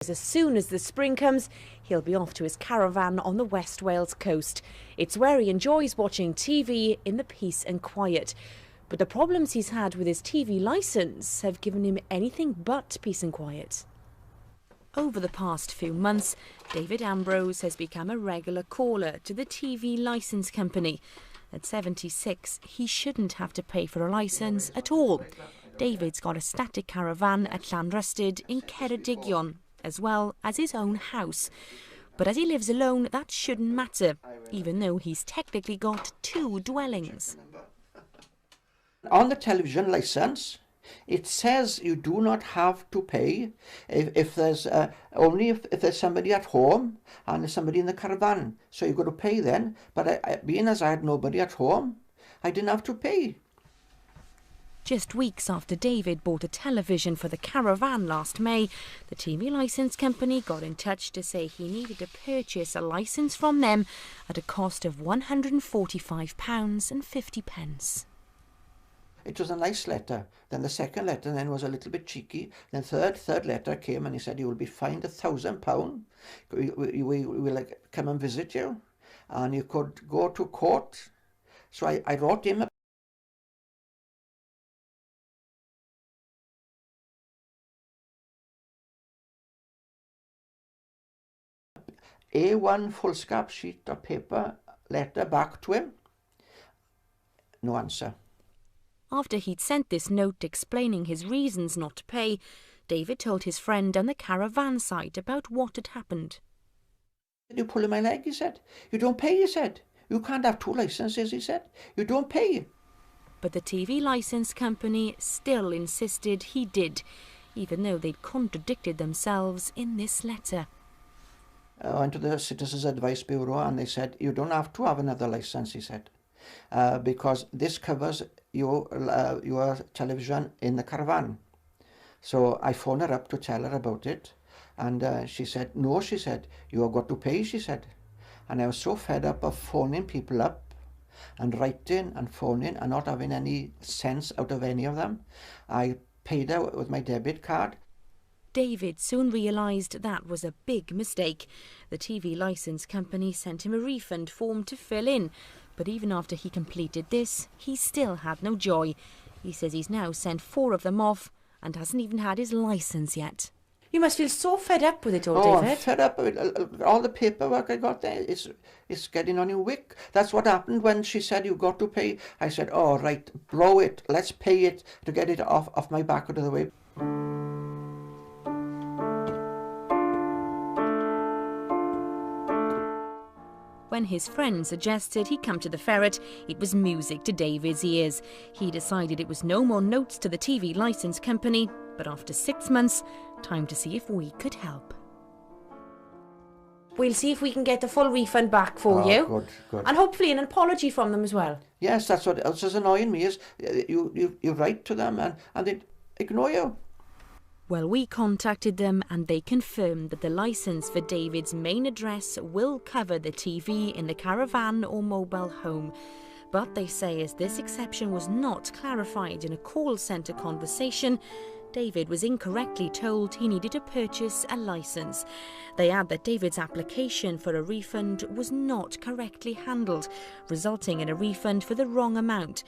As soon as the spring comes, he'll be off to his caravan on the West Wales coast. It's where he enjoys watching TV in the peace and quiet. But the problems he's had with his TV licence have given him anything but peace and quiet. Over the past few months, David Ambrose has become a regular caller to the TV licence company. At 76, he shouldn't have to pay for a licence at all. David's got a static caravan at Llanrystud in Ceredigion, as well as his own house. But as he lives alone, that shouldn't matter, even though he's technically got 2 dwellings. On the television licence, it says you do not have to pay if there's only if there's somebody at home and there's somebody in the caravan. So you've got to pay then. But being as I had nobody at home, I didn't have to pay. Just weeks after David bought a television for the caravan last May, the TV licence company got in touch to say he needed to purchase a licence from them at a cost of £145.50. It was a nice letter. Then the second letter then was a little bit cheeky. Then third letter came and he said, you will be fined £1,000. We will come and visit you and you could go to court. So I wrote him A1 foolscap sheet of paper, letter back to him. No answer. After he'd sent this note explaining his reasons not to pay, David told his friend on the caravan site about what had happened. You're pulling my leg, he said. You don't pay, he said. You can't have 2 licenses, he said. You don't pay. But the TV licence company still insisted he did, even though they'd contradicted themselves in this letter. I went to the Citizens Advice Bureau and they said, you don't have to have another licence, he said, because this covers your television in the caravan. So I phoned her up to tell her about it and she said, no, she said, you have got to pay, she said. And I was so fed up of phoning people up and writing and phoning and not having any sense out of any of them. I paid her with my debit card. David soon realised that was a big mistake. The TV licence company sent him a refund form to fill in, but even after he completed this, he still had no joy. He says he's now sent 4 of them off and hasn't even had his licence yet. You must feel so fed up with it all, David. I'm fed up with all the paperwork I got there. It's getting on your wick. That's what happened when she said you got to pay. I said, oh, right, blow it. Let's pay it to get it off my back out of the way. When his friend suggested he come to the ferret, it was music to David's ears. He decided it was no more notes to the TV licence company, but after 6 months, time to see if we could help. We'll see if we can get the full refund back for you. Good. And hopefully an apology from them as well. Yes, that's what else is annoying me is you write to them and they ignore you. Well, we contacted them and they confirmed that the licence for David's main address will cover the TV in the caravan or mobile home. But they say as this exception was not clarified in a call centre conversation, David was incorrectly told he needed to purchase a licence. They add that David's application for a refund was not correctly handled, resulting in a refund for the wrong amount.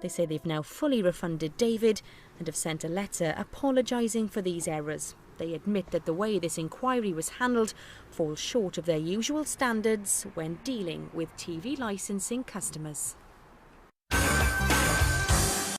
They say they've now fully refunded David and have sent a letter apologising for these errors. They admit that the way this inquiry was handled falls short of their usual standards when dealing with TV licensing customers.